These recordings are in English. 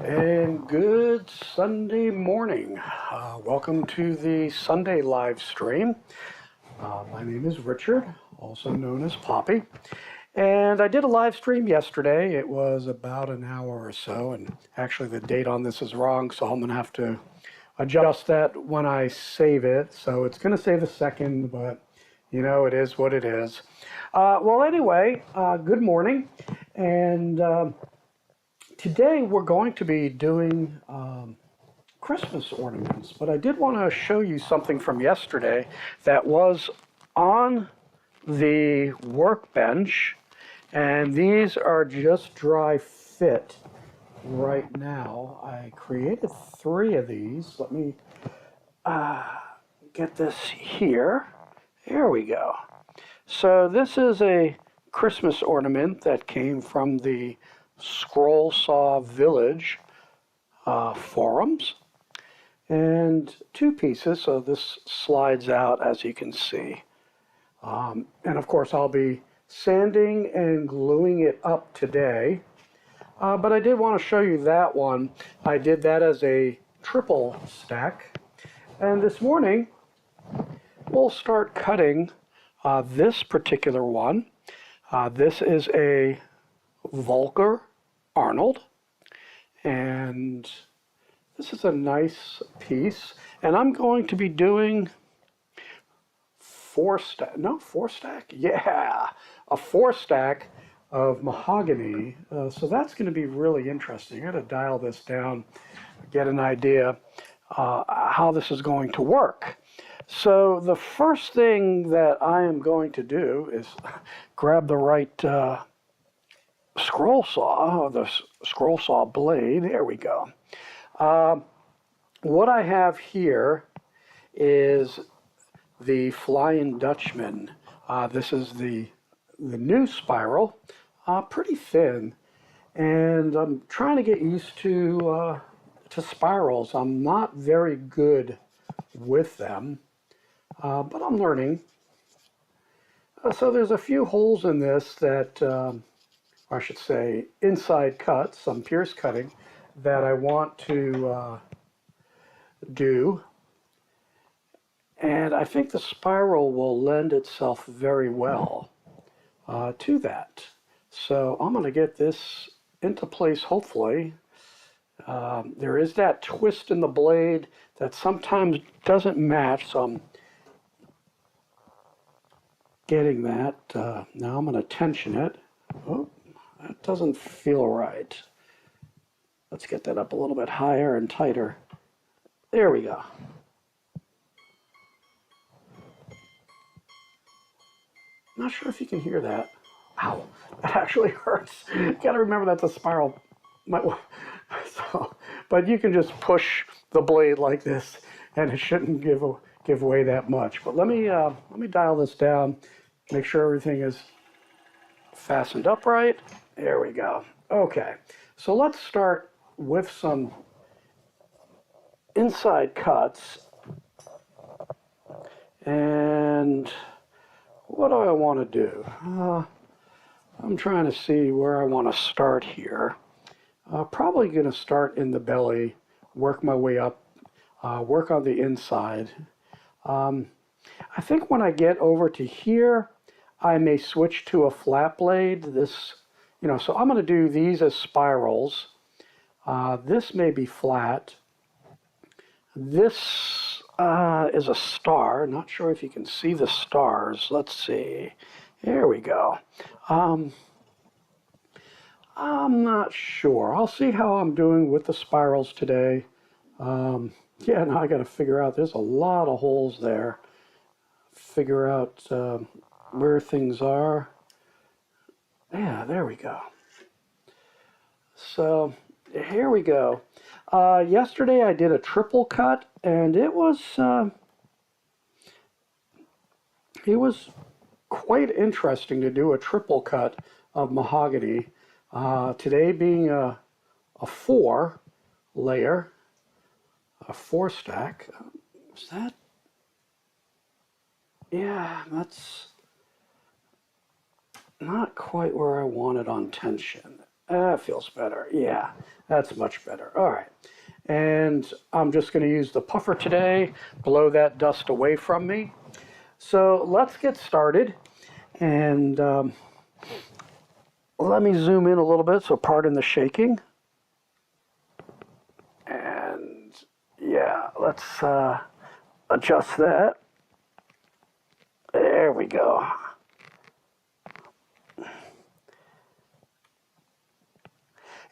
And good Sunday morning. Welcome to the Sunday live stream. My name is Richard, also known as Poppy. And I did a live stream yesterday. It was about an hour or so. And actually the date on this is wrong, so I'm going to have to adjust that when I save it. So it's going to say the second, but you know, it is what it is. Anyway, good morning. And today we're going to be doing Christmas ornaments, but I did want to show you something from yesterday that was on the workbench, and these are just dry fit right now. I created 3 of these. Let me get this here. There we go. So this is a Christmas ornament that came from the Scroll Saw Village forums, and 2 pieces, so this slides out as you can see. And of course I'll be sanding and gluing it up today, but I did want to show you that one. I did that as a triple stack, and this morning we'll start cutting this particular one. This is a Volker Arnold, and this is a nice piece, and I'm going to be doing 4 stack of mahogany, so that's going to be really interesting. I got to dial this down, get an idea how this is going to work. So the first thing that I am going to do is grab the right scroll saw, or the scroll saw blade. There we go. What I have here is the Flying Dutchman. This is the new spiral, pretty thin, and I'm trying to get used to spirals. I'm not very good with them, but I'm learning. So there's a few holes in this that, or I should say inside cuts, some pierce cutting, that I want to do. And I think the spiral will lend itself very well to that. So I'm going to get this into place, hopefully. There is that twist in the blade that sometimes doesn't match, so I'm getting that. Now I'm going to tension it. Oh, that doesn't feel right. Let's get that up a little bit higher and tighter. There we go. Not sure if you can hear that. Ow, that actually hurts. Got to remember that the spiral might. So, but you can just push the blade like this, and it shouldn't give way that much. But let me dial this down, make sure everything is fastened upright. There we go. Okay, so let's start with some inside cuts. And what do I want to do? I'm trying to see where I want to start here. Probably going to start in the belly, work my way up, work on the inside. I think when I get over to here, I may switch to a flat blade. This, so I'm going to do these as spirals. This may be flat. This is a star. Not sure if you can see the stars. Let's see. There we go. I'm not sure. I'll see how I'm doing with the spirals today. Yeah, now I got to figure out, there's a lot of holes there. Figure out where things are. Yeah, there we go. So here we go. Yesterday I did a triple cut, and it was quite interesting to do a triple cut of mahogany. Today being a 4 layer, a 4 stack. Is that? Yeah, that's not quite where I want it on tension. That feels better. Yeah, that's much better. All right. And I'm just going to use the puffer today, blow that dust away from me. So let's get started. And let me zoom in a little bit, so pardon the shaking. And yeah, let's adjust that. There we go.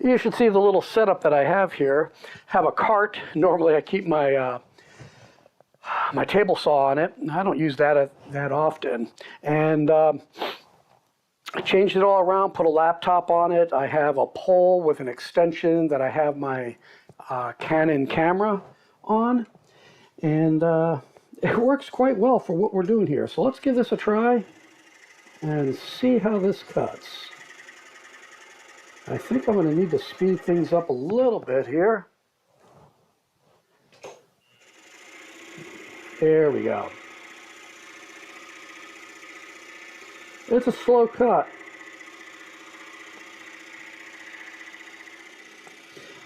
You should see the little setup that I have here. Have a cart. Normally I keep my my table saw on it. I don't use that that often. And I changed it all around, put a laptop on it. I have a pole with an extension that I have my Canon camera on. And it works quite well for what we're doing here. So let's give this a try and see how this cuts. I think I'm going to need to speed things up a little bit here. There we go. It's a slow cut.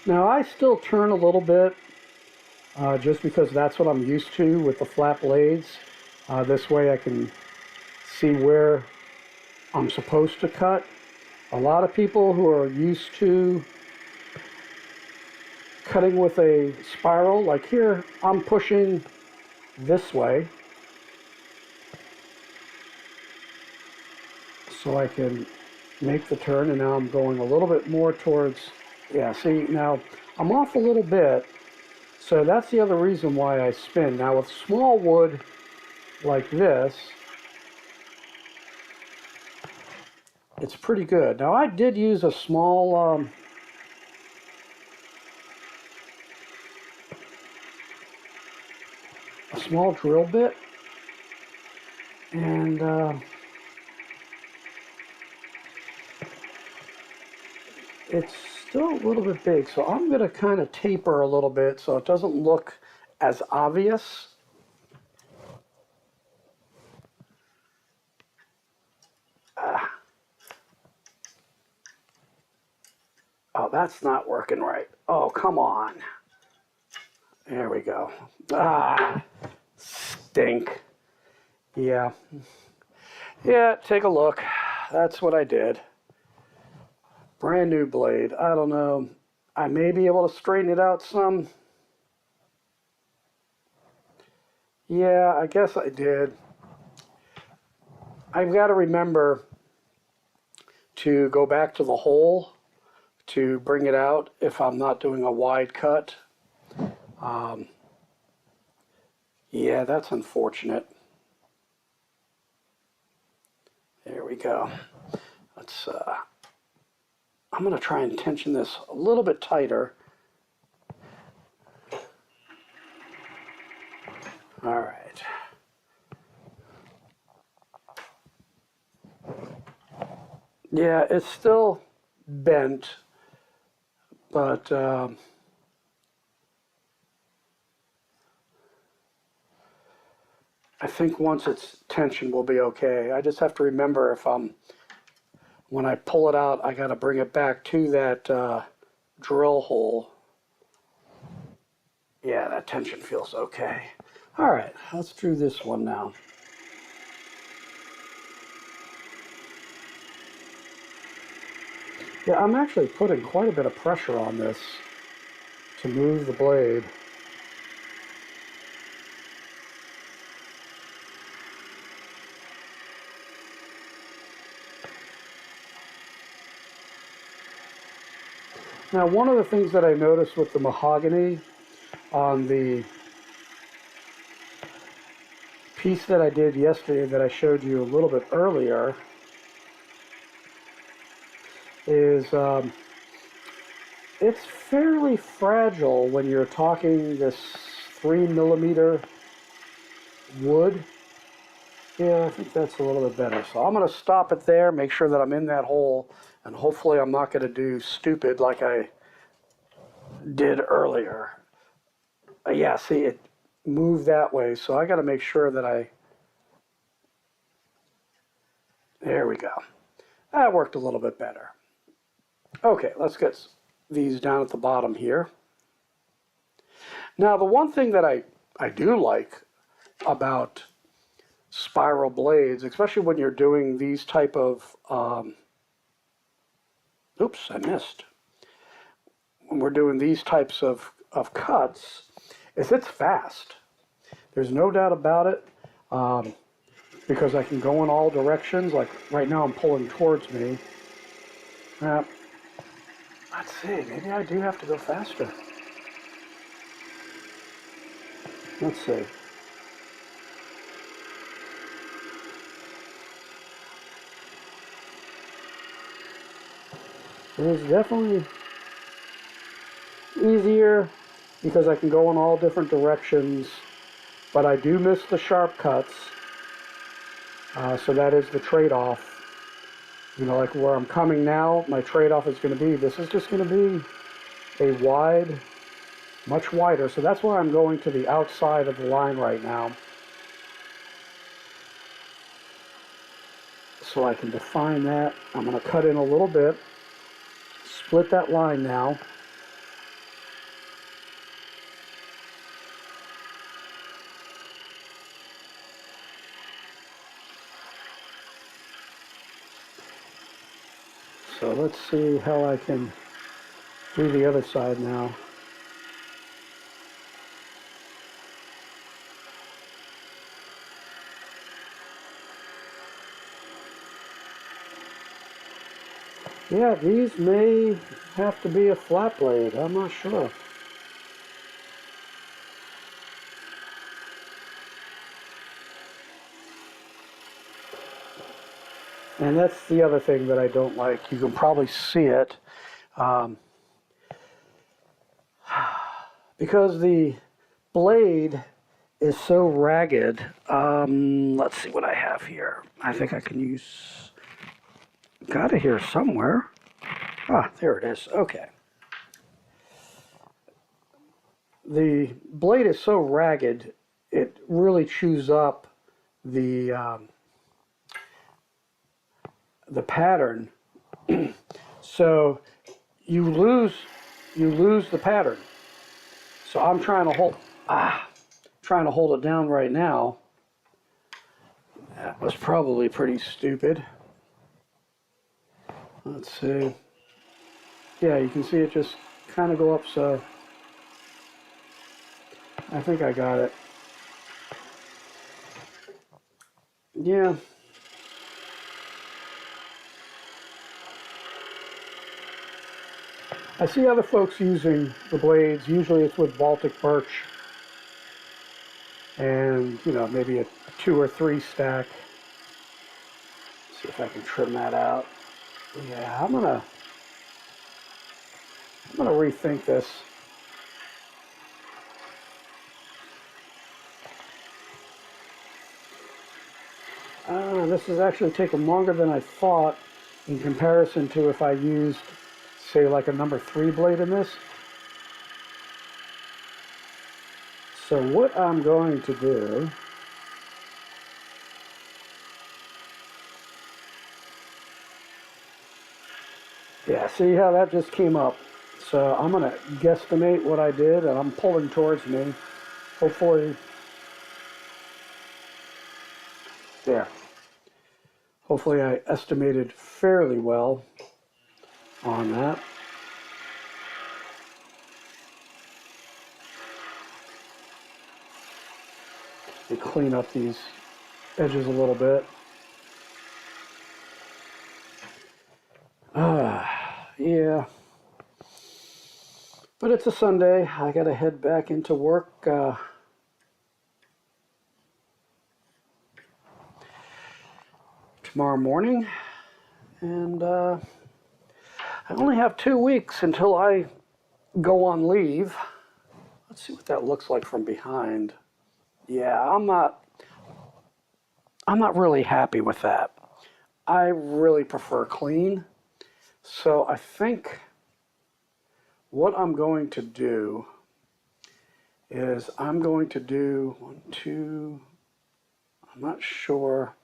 Now I still turn a little bit just because that's what I'm used to with the flat blades. This way I can see where I'm supposed to cut. A lot of people who are used to cutting with a spiral, like here, I'm pushing this way so I can make the turn, and now I'm going a little bit more towards, yeah, see, now I'm off a little bit, so that's the other reason why I spin. Now with small wood like this, it's pretty good. Now I did use a small drill bit, and it's still a little bit big, so I'm going to kind of taper a little bit so it doesn't look as obvious. Oh, that's not working right. Oh, come on. There we go. Stink. Yeah. Yeah, take a look. That's what I did. Brand new blade. I don't know. I may be able to straighten it out some. Yeah, I guess I did. I've got to remember to go back to the hole to bring it out if I'm not doing a wide cut. Yeah, that's unfortunate. There we go. Let's I'm going to try and tension this a little bit tighter. All right. Yeah, it's still bent, but I think once it's tensioned, we'll be okay. I just have to remember if when I pull it out, I got to bring it back to that drill hole. Yeah, that tension feels okay. All right, let's do this one now. Yeah, I'm actually putting quite a bit of pressure on this to move the blade. Now, one of the things that I noticed with the mahogany on the piece that I did yesterday that I showed you a little bit earlier is it's fairly fragile when you're talking this 3mm wood. Yeah, I think that's a little bit better. So I'm going to stop it there, make sure that I'm in that hole, and hopefully I'm not going to do stupid like I did earlier. Yeah, see, it moved that way, so I got to make sure that there we go. That worked a little bit better. Okay, let's get these down at the bottom here. Now, the one thing that I do like about spiral blades, especially when you're doing these type of, oops, I missed. When we're doing these types of cuts, is it's fast. There's no doubt about it, because I can go in all directions. Like right now I'm pulling towards me. Let's see, maybe I do have to go faster. Let's see. It is definitely easier because I can go in all different directions, but I do miss the sharp cuts, so that is the trade-off. You know, like where I'm coming now, my trade-off is going to be, this is just going to be a wide, much wider, so that's why I'm going to the outside of the line right now, so I can define that. I'm going to cut in a little bit, split that line now. So let's see how I can do the other side now. Yeah, these may have to be a flat blade. I'm not sure. And that's the other thing that I don't like. You can probably see it. Because the blade is so ragged. Let's see what I have here. I think I can use... Got it here somewhere. Ah, there it is. Okay. The blade is so ragged, it really chews up the pattern. So you lose the pattern. So I'm trying to hold it down right now. That was probably pretty stupid. Let's see. Yeah, you can see it just kind of go up, so I think I got it. Yeah. I see other folks using the blades. Usually it's with Baltic birch and, you know, maybe a 2 or 3 stack. Let's see if I can trim that out. Yeah, I'm gonna rethink this. This is actually taking longer than I thought in comparison to if I used, say, like a number 3 blade in this. So what I'm going to do, yeah, see how that just came up. So I'm going to guesstimate what I did, and I'm pulling towards me. Hopefully, there. Hopefully I estimated fairly well on that. And clean up these edges a little bit. Yeah. But it's a Sunday. I gotta head back into work. Tomorrow morning. And I only have 2 weeks until I go on leave. Let's see what that looks like from behind. Yeah, I'm not really happy with that. I really prefer clean. So I think what I'm going to do is I'm going to do 1, 2, I'm not sure.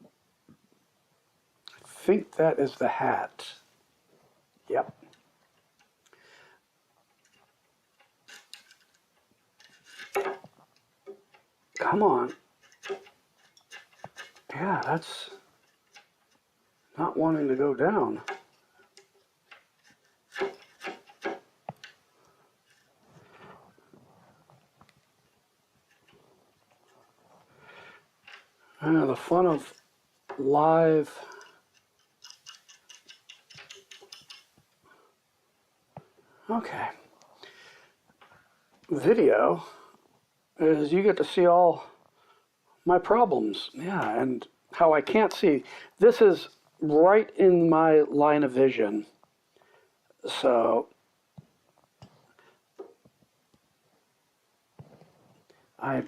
I think that is the hat. Yep. Come on. Yeah, that's not wanting to go down. The fun of live video is you get to see all my problems. Yeah, and how I can't see. This is right in my line of vision. So I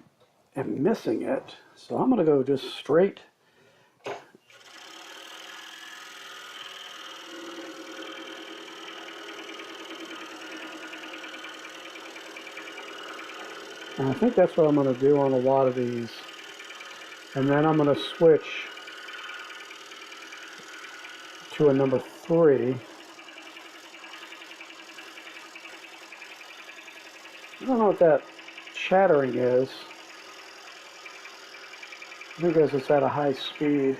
am missing it. So I'm going to go just straight. And I think that's what I'm going to do on a lot of these. And then I'm going to switch to a number 3. I don't know what that chattering is. I think because it's at a high speed.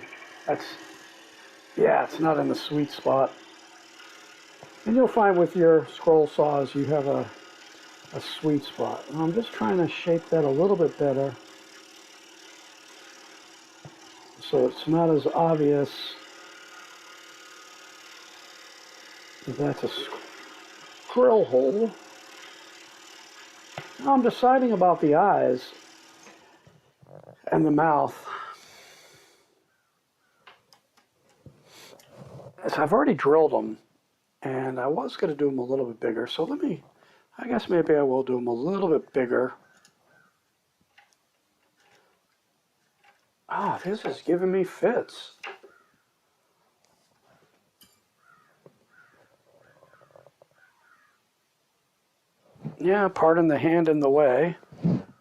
Yeah, it's not in the sweet spot. And you'll find with your scroll saws you have a sweet spot. And I'm just trying to shape that a little bit better so it's not as obvious that that's a drill hole. Now I'm deciding about the eyes and the mouth. As I've already drilled them, and I was going to do them a little bit bigger, so I guess maybe I will do them a little bit bigger. Ah, this is giving me fits. Yeah, pardon the hand in the way.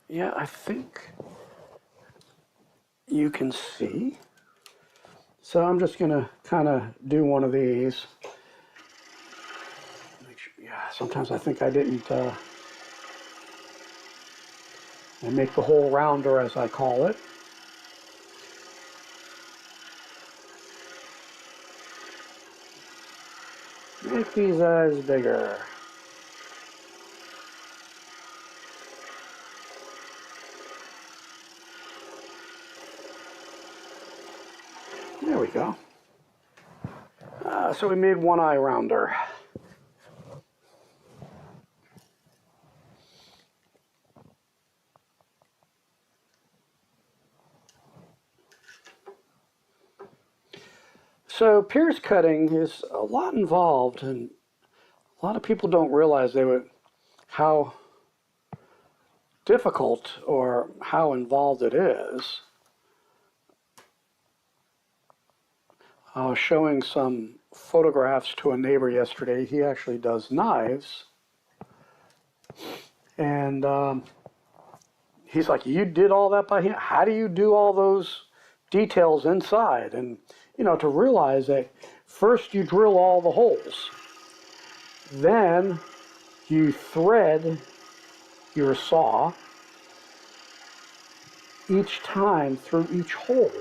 Yeah, I think you can see. So I'm just going to kind of do one of these. Make sure, yeah, sometimes I think I didn't make the hole rounder, as I call it. Make these eyes bigger. There we go. So we made one eye rounder. So pierce cutting is a lot involved, and a lot of people don't realize how difficult or how involved it is. I was showing some photographs to a neighbor yesterday. He actually does knives. And he's like, you did all that by hand? How do you do all those details inside? And, to realize that first you drill all the holes. Then you thread your saw each time through each hole.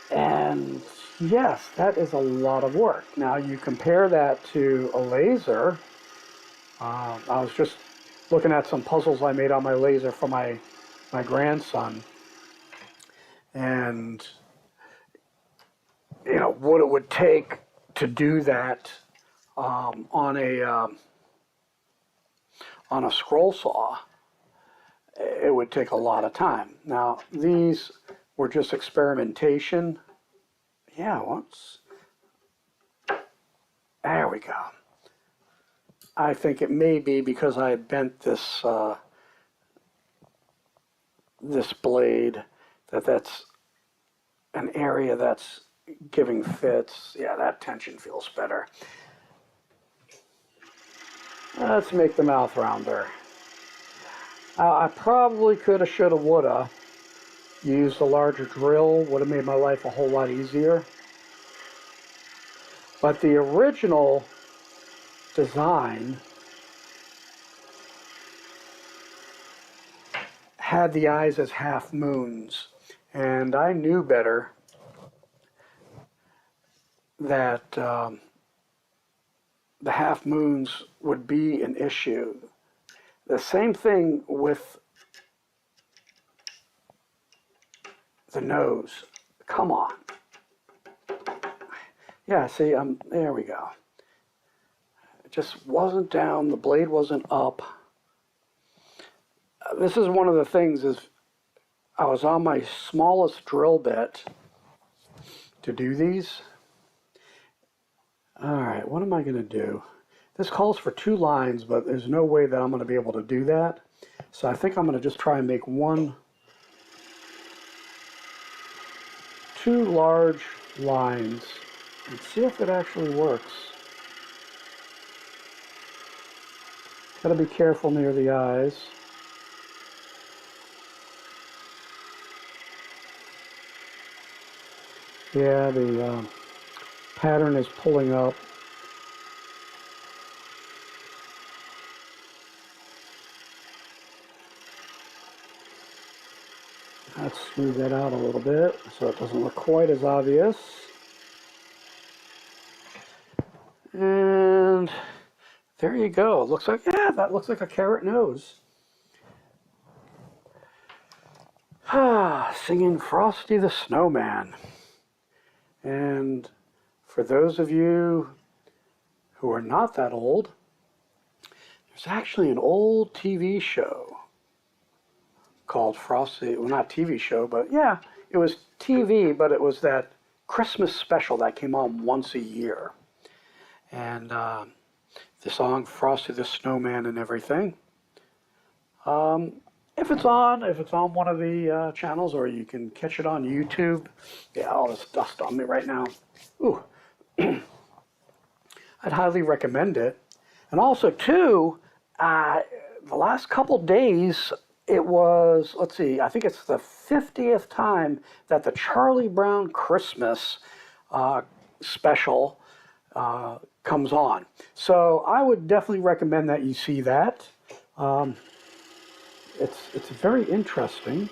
And yes, that is a lot of work. Now you compare that to a laser. I was just looking at some puzzles I made on my laser for my grandson. And, what it would take to do that on a scroll saw, it would take a lot of time. Now, these were just experimentation. Yeah, there we go. I think it may be because I had bent this this blade that's an area that's giving fits. Yeah, that tension feels better. Let's make the mouth rounder. I probably coulda, shoulda, woulda used a larger drill. Would have made my life a whole lot easier. But the original design had the eyes as half moons, and I knew better that the half moons would be an issue. The same thing with the nose. Come on. Yeah, see, there we go. It just wasn't down, the blade wasn't up. This is one of the things is I was on my smallest drill bit to do these. All right, what am I going to do? This calls for 2 lines, but there's no way that I'm going to be able to do that. So I think I'm going to just try and make 2 large lines and see if it actually works. Got to be careful near the eyes. Yeah, the pattern is pulling up. Let's smooth that out a little bit so it doesn't look quite as obvious. And there you go. It looks like, yeah, that looks like a carrot nose. Singing Frosty the Snowman. And for those of you who are not that old, there's actually an old TV show called Frosty, well, not TV show, but yeah, it was TV, but it was that Christmas special that came on once a year. And the song Frosty the Snowman and everything. If it's on one of the channels, or you can catch it on YouTube. Yeah, all this dust on me right now. Ooh. I'd highly recommend it. And also, too, the last couple days, it was, let's see, I think it's the 50th time that the Charlie Brown Christmas special comes on. So I would definitely recommend that you see that. It's very interesting.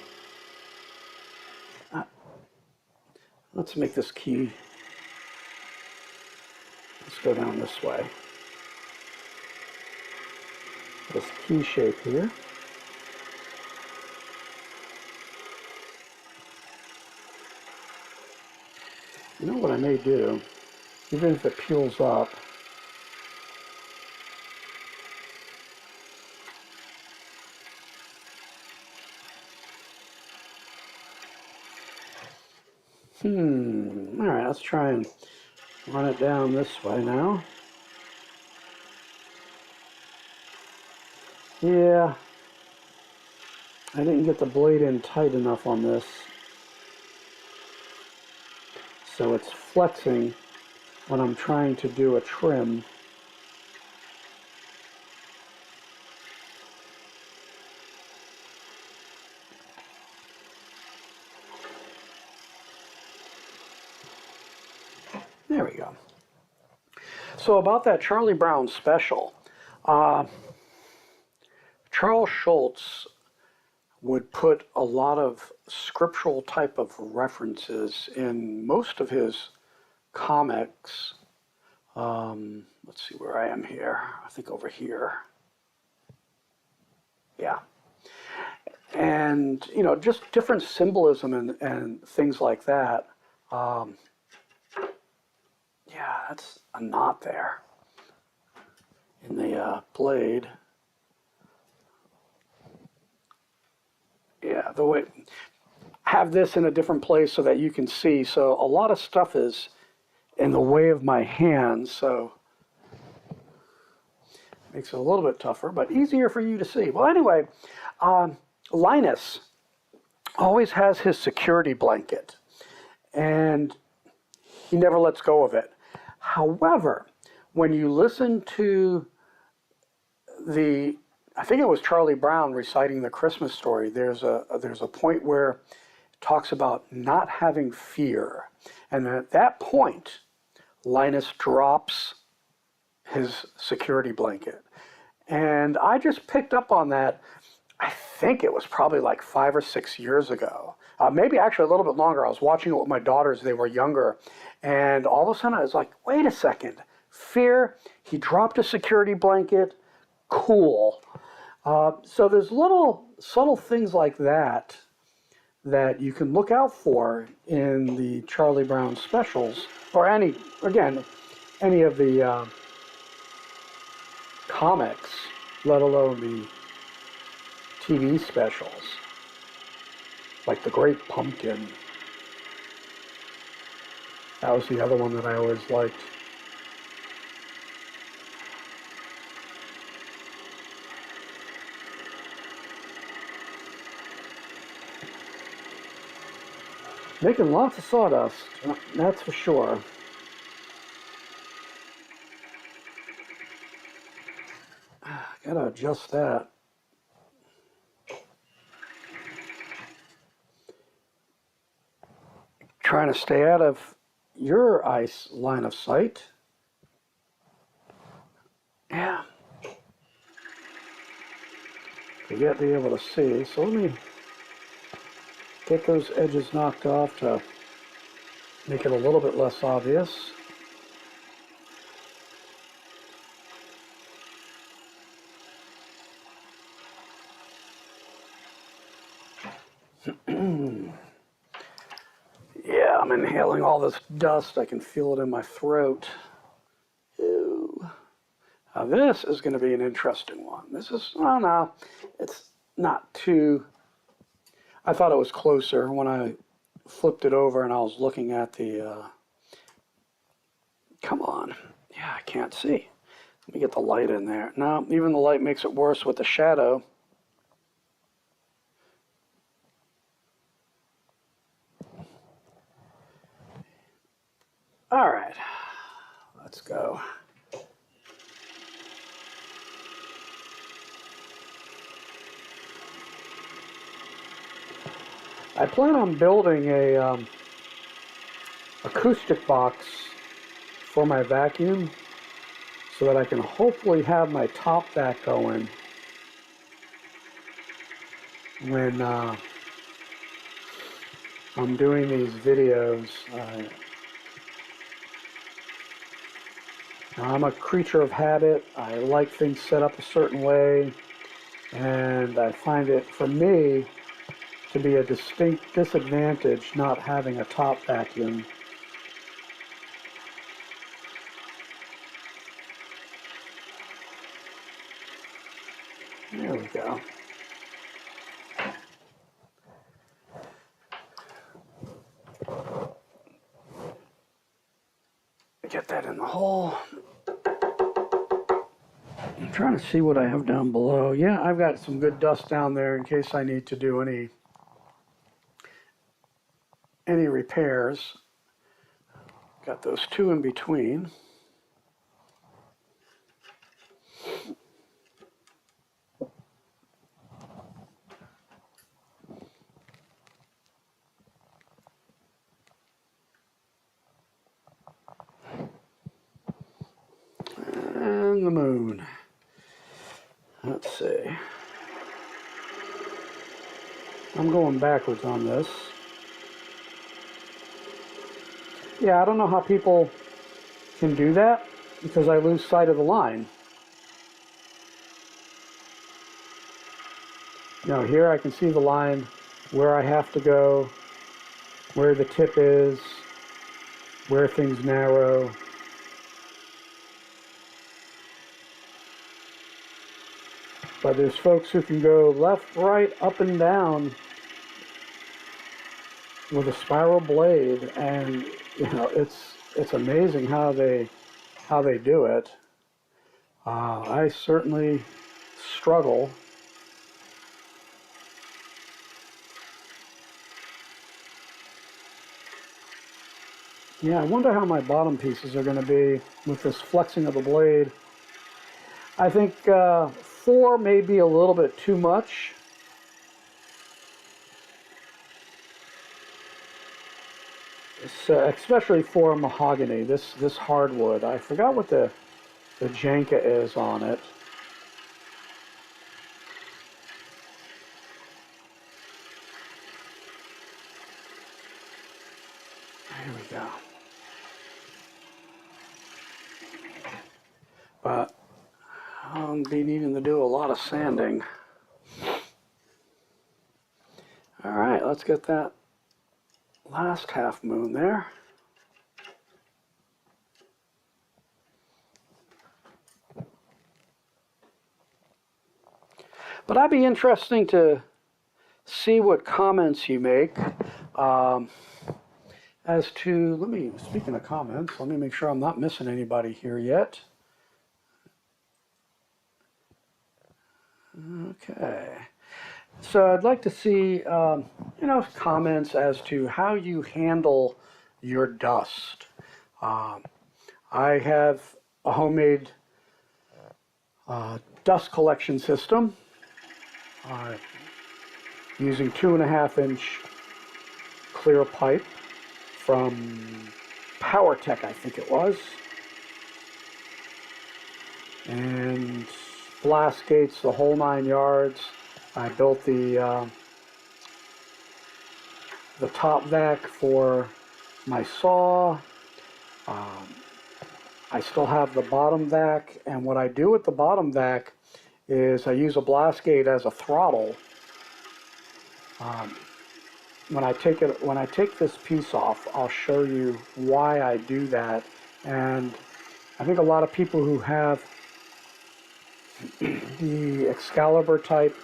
Let's make this key. Let's go down this way. This key shape here. You know what I may do, even if it peels up, all right, let's try and run it down this way now. Yeah, I didn't get the blade in tight enough on this, so it's flexing when I'm trying to do a trim. There we go. So about that Charlie Brown special, Charles Schulz would put a lot of scriptural type of references in most of his comics. Let's see where I am here. I think over here. Yeah. And, you know, just different symbolism and things like that. Yeah, that's a knot there in the blade. Yeah, the way, have this in a different place so that you can see. So a lot of stuff is in the way of my hands, so makes it a little bit tougher, but easier for you to see. Well, anyway, Linus always has his security blanket, and he never lets go of it. However, when you listen to I think it was Charlie Brown reciting the Christmas story, there's a point where it talks about not having fear. And at that point, Linus drops his security blanket. And I just picked up on that. I think it was probably like 5 or 6 years ago. Maybe actually a little bit longer. I was watching it with my daughters. They were younger. And all of a sudden I was like, wait a second. Fear, he dropped a security blanket. Cool. So there's little subtle things like that that you can look out for in the Charlie Brown specials, or any of the comics, let alone the TV specials, like The Great Pumpkin. That was the other one that I always liked. Making lots of sawdust, that's for sure. Gotta adjust that. Trying to stay out of your ice line of sight. Yeah. You got to be able to see. So let me get those edges knocked off to make it a little bit less obvious. Yeah, I'm inhaling all this dust. I can feel it in my throat. Ew. Now this is going to be an interesting one. This is, oh no, it's not too, I thought it was closer when I flipped it over and I was looking at the, come on. Yeah, I can't see. Let me get the light in there. No, even the light makes it worse with the shadow. All right, let's go. I plan on building a acoustic box for my vacuum so that I can hopefully have my top back going when I'm doing these videos. I'm a creature of habit. I like things set up a certain way, and I find it, for me, to be a distinct disadvantage not having a top vacuum. There we go. Get that in the hole. I'm trying to see what I have down below. Yeah, I've got some good dust down there in case I need to do any repairs. Got those two in between. And the moon. Let's see. I'm going backwards on this. Yeah, I don't know how people can do that because I lose sight of the line. Now here I can see the line, where I have to go, where the tip is, where things narrow. But there's folks who can go left, right, up and down with a spiral blade, and you know it's amazing how they do it. I certainly struggle. Yeah, I wonder how my bottom pieces are going to be with this flexing of the blade. I think 4 may be a little bit too much. So, especially for mahogany, this hardwood. I forgot what the Janka is on it. Here we go. But I'll be needing to do a lot of sanding. All right, let's get that last half moon there. But that'd be interesting to see what comments you make as to, speaking of comments, let me make sure I'm not missing anybody here yet. Okay. So I'd like to see, comments as to how you handle your dust. I have a homemade dust collection system using 2.5-inch clear pipe from PowerTech, I think it was, and blast gates, the whole 9 yards. I built the top vac for my saw. I still have the bottom vac, and what I do with the bottom vac is I use a blast gate as a throttle. When I take this piece off, I'll show you why I do that. And I think a lot of people who have the Excalibur type,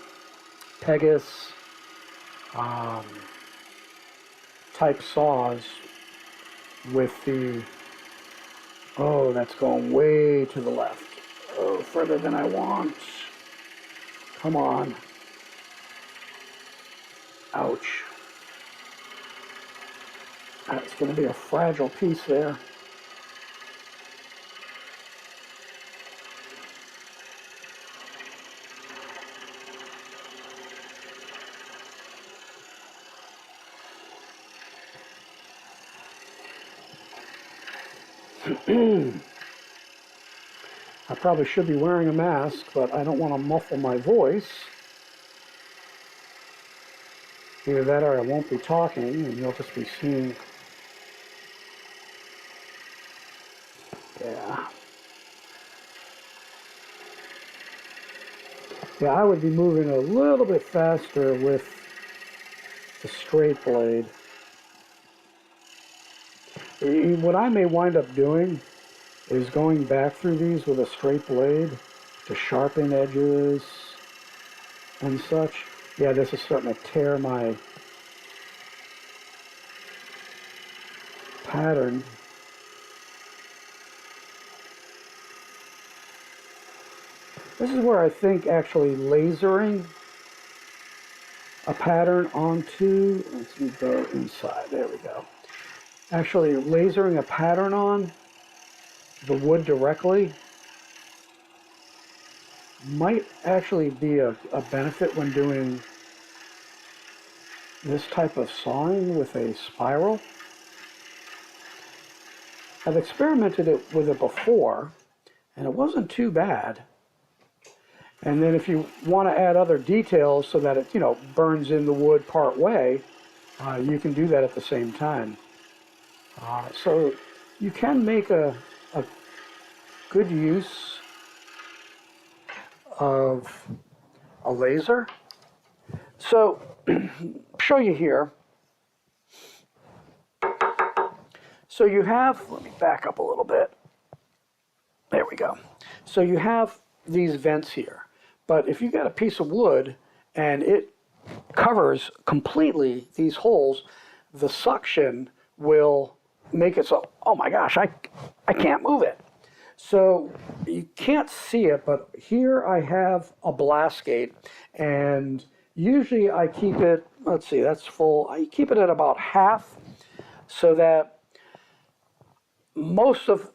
Pegasus type saws with the, oh, that's going way to the left. Oh, further than I want. Come on. Ouch. That's going to be a fragile piece there. I probably should be wearing a mask, but I don't want to muffle my voice. Either that or I won't be talking and you'll just be seeing. Yeah. Yeah, I would be moving a little bit faster with the straight blade. What I may wind up doing is going back through these with a straight blade to sharpen edges and such. Yeah, this is starting to tear my pattern. This is where I think actually lasering a pattern onto, let's go inside, there we go. Actually lasering a pattern on the wood directly might actually be a benefit when doing this type of sawing with a spiral. I've experimented with it before and it wasn't too bad. And then if you want to add other details so that it, burns in the wood part way, you can do that at the same time. So you can make a good use of a laser. So, show you here. So you have, let me back up a little bit. There we go. So you have these vents here. But if you got a piece of wood and it covers completely these holes, the suction will make it so, oh my gosh, I can't move it. So you can't see it, but here I have a blast gate, and usually I keep it, let's see, that's full. I keep it at about half so that most of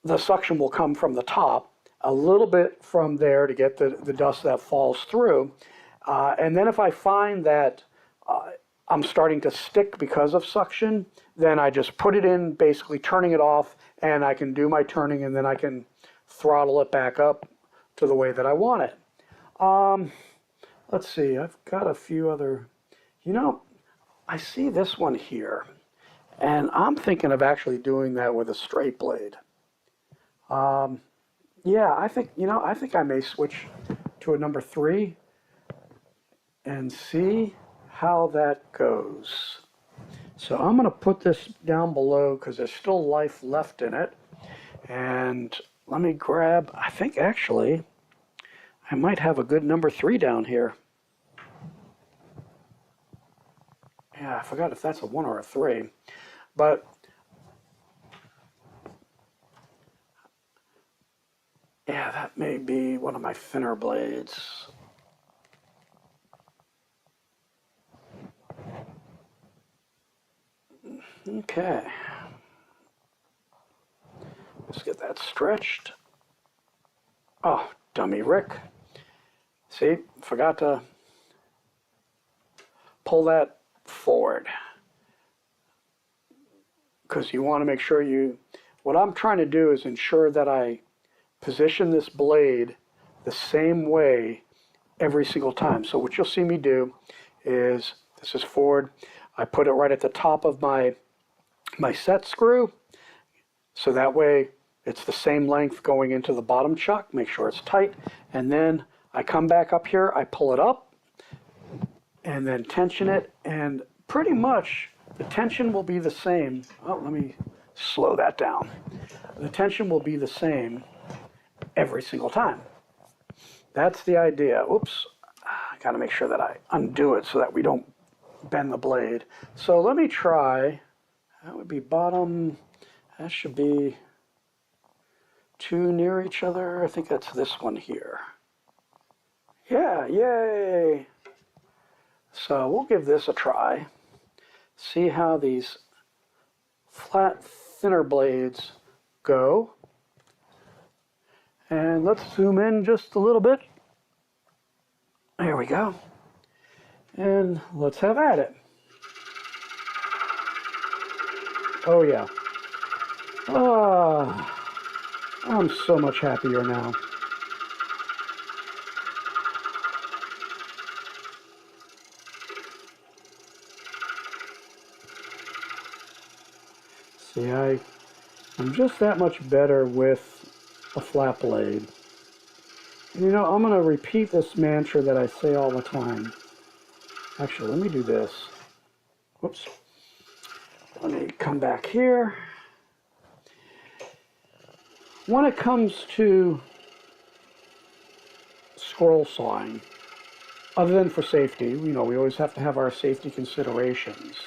the suction will come from the top, a little bit from there to get the dust that falls through. And then if I find that I'm starting to stick because of suction, then I just put it in, basically turning it off, and I can do my turning, and then I can throttle it back up to the way that I want it. Let's see, I've got a few other, I see this one here, and I'm thinking of actually doing that with a straight blade. Yeah, I think I may switch to a number 3 and see how that goes. So I'm going to put this down below because there's still life left in it. And let me grab, I think actually I might have a good number 3 down here. Yeah, I forgot if that's a 1 or a 3. But yeah, that may be one of my thinner blades. Okay. Let's get that stretched. Oh, dummy Rick. See, forgot to pull that forward. Because you want to make sure what I'm trying to do is ensure that I position this blade the same way every single time. So what you'll see me do is, this is forward, I put it right at the top of my set screw, so that way it's the same length going into the bottom chuck, make sure it's tight, and then I come back up here, I pull it up, and then tension it, and pretty much the tension will be the same. Oh, let me slow that down. The tension will be the same every single time. That's the idea. Oops, I gotta make sure that I undo it so that we don't bend the blade. So let me try, that would be bottom, that should be too near each other. I think that's this one here. Yeah, yay! So we'll give this a try. See how these flat, thinner blades go. And let's zoom in just a little bit. There we go. And let's have at it. Oh yeah. I'm so much happier now. See, I'm just that much better with a flat blade. And I'm going to repeat this mantra that I say all the time. Actually, let me do this. Whoops. Let me come back here. When it comes to scroll sawing, other than for safety, we always have to have our safety considerations.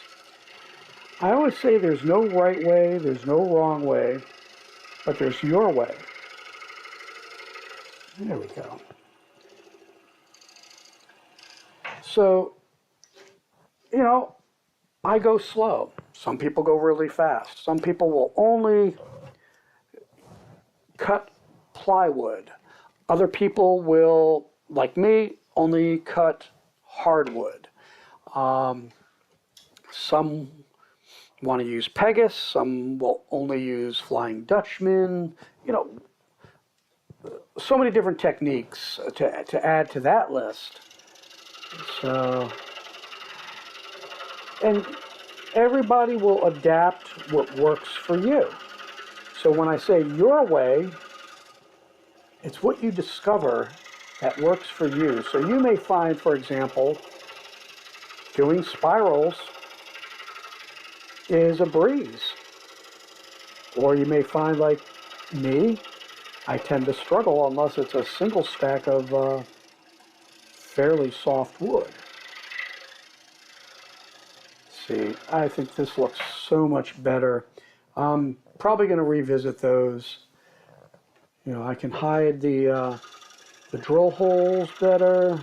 I always say there's no right way, there's no wrong way, but there's your way. There we go. So, I go slow. Some people go really fast. Some people will only cut plywood. Other people will, like me, only cut hardwood. Some want to use Pegasus. Some will only use Flying Dutchman. So many different techniques to add to that list. So, and everybody will adapt what works for you. So when I say your way, it's what you discover that works for you. So you may find, for example, doing spirals is a breeze. Or you may find, like me, I tend to struggle unless it's a single stack of fairly soft wood. See, I think this looks so much better. I'm probably going to revisit those. I can hide the drill holes better.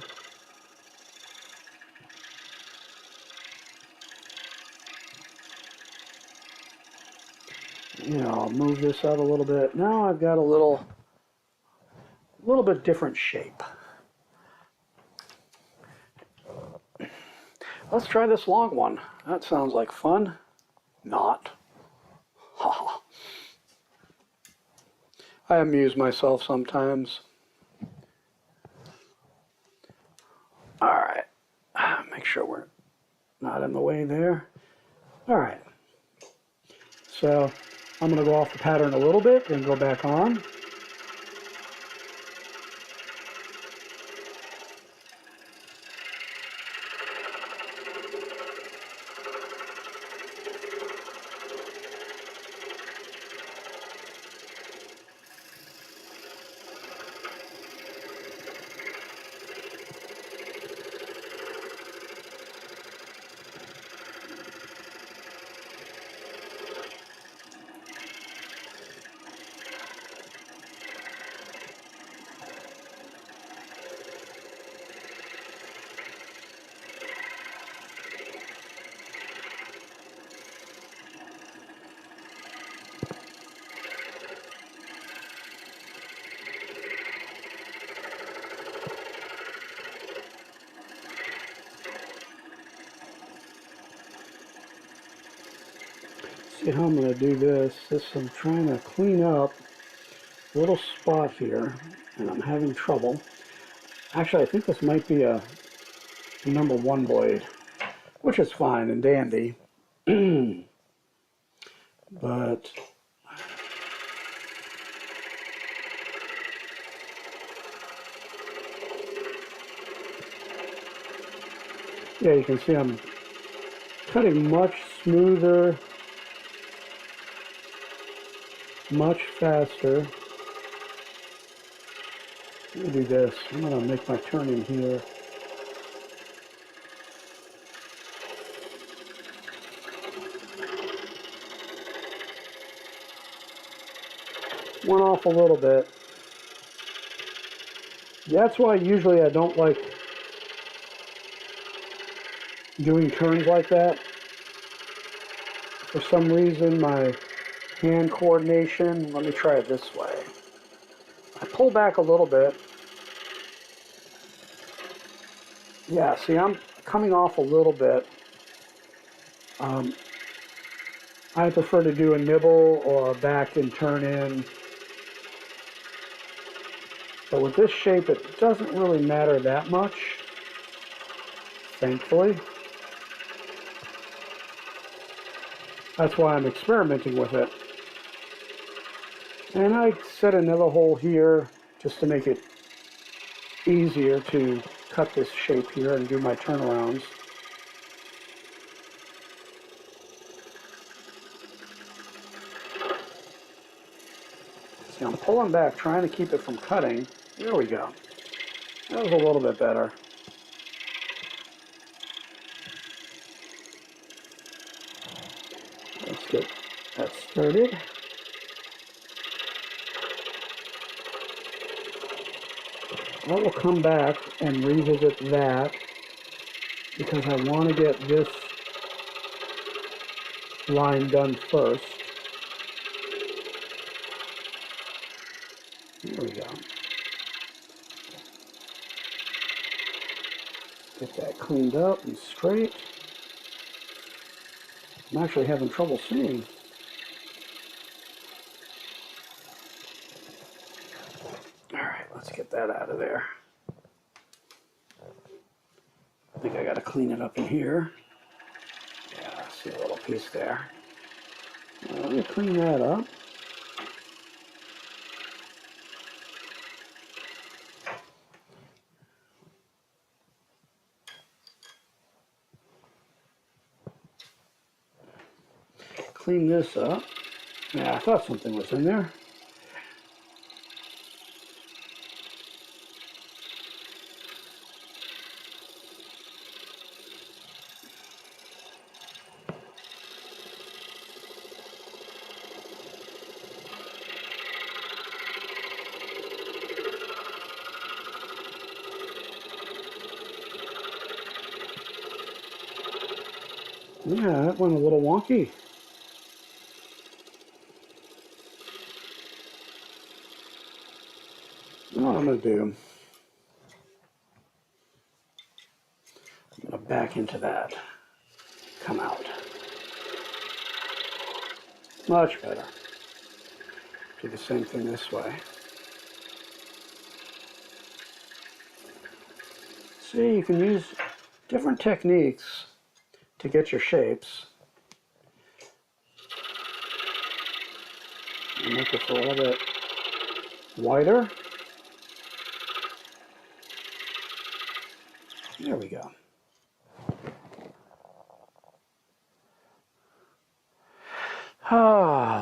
I'll move this out a little bit. Now I've got a little bit different shape. let's try this long one. That sounds like fun. Not. I amuse myself sometimes. All right. Make sure we're not in the way there. All right. So I'm going to go off the pattern a little bit and go back on. See how I'm going to do this. I'm trying to clean up a little spot here, and I'm having trouble. Actually, I think this might be a number 1 blade, which is fine and dandy. But yeah, you can see I'm cutting much smoother, much faster. Let me do this. I'm going to make my turn in here. Went off a little bit. That's why usually I don't like doing turns like that. For some reason, my hand coordination, let me try it this way. I pull back a little bit. Yeah, see, I'm coming off a little bit. I prefer to do a nibble or a back and turn in. But with this shape, it doesn't really matter that much, thankfully. That's why I'm experimenting with it. And I set another hole here just to make it easier to cut this shape here and do my turnarounds. See, I'm pulling back, trying to keep it from cutting. There we go. That was a little bit better. Let's get that started. I will come back and revisit that because I want to get this line done first. There we go. Get that cleaned up and straight. I'm actually having trouble seeing. All right, let's get that out of there. I think I got to clean it up in here. Yeah, I see a little piece there. Let me clean that up. Clean this up. Yeah, I thought something was in there. Yeah, that went a little wonky. What I'm going to do, I'm going to back into that. Come out. Much better. Do the same thing this way. See, you can use different techniques to get your shapes. And make it a little bit wider. There we go.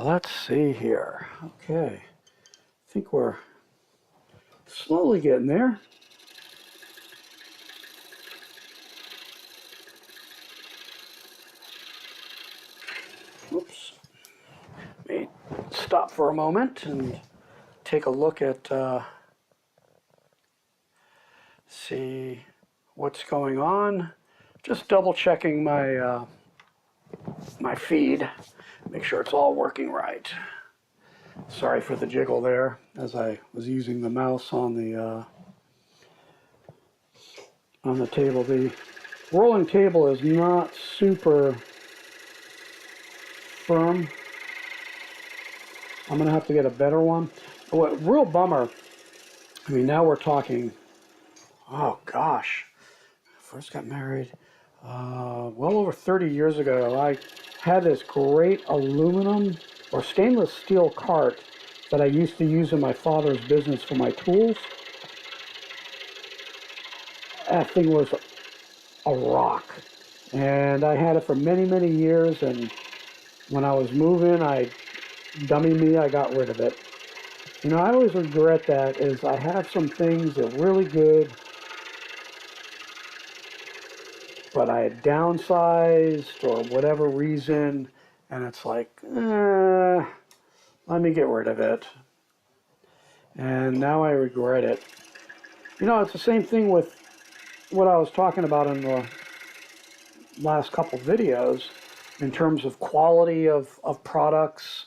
Let's see here. Okay. I think we're slowly getting there. Oops. Let me stop for a moment and take a look at, see what's going on. Just double checking my my feed, make sure it's all working right. Sorry for the jiggle there, as I was using the mouse on the table. The rolling table is not super firm. I'm gonna have to get a better one. What real bummer, I mean, now we're talking, oh gosh, first got married well over 30 years ago. I had this great aluminum or stainless steel cart that I used to use in my father's business for my tools. That thing was a rock, and I had it for many, many years, and when I was moving, dummy me, I got rid of it. You know, I always regret that, is I have some things that are really good, but I had downsized or whatever reason, and it's like, let me get rid of it. And now I regret it. You know, it's the same thing with what I was talking about in the last couple videos in terms of quality of products,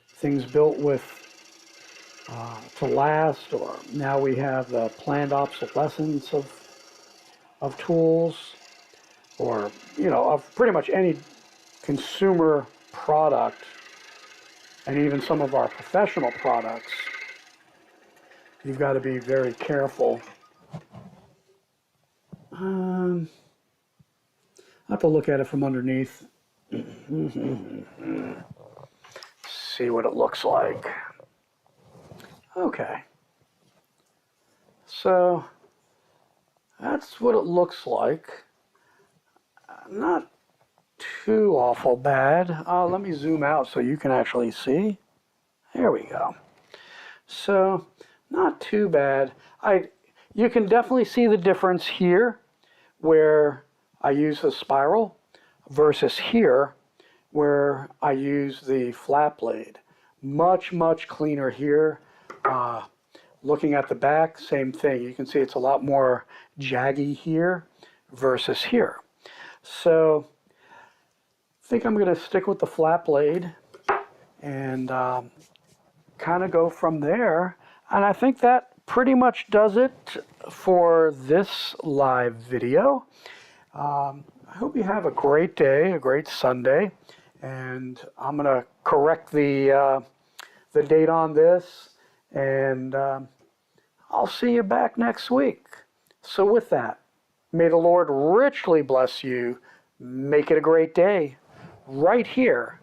things built with to last, or now we have the planned obsolescence of tools, or, you know, of pretty much any consumer product, and even some of our professional products. You've got to be very careful. I have to look at it from underneath. See what it looks like. Okay. So that's what it looks like. Not too awful bad. Let me zoom out so you can actually see. There we go. So not too bad. You can definitely see the difference here where I use the spiral versus here where I use the flat blade. Much, much cleaner here. Looking at the back, same thing. You can see it's a lot more jaggy here versus here. So I think I'm going to stick with the flat blade and kind of go from there. And I think that pretty much does it for this live video. I hope you have a great day, a great Sunday, and I'm going to correct the date on this, and I'll see you back next week. So with that, may the Lord richly bless you. Make it a great day right here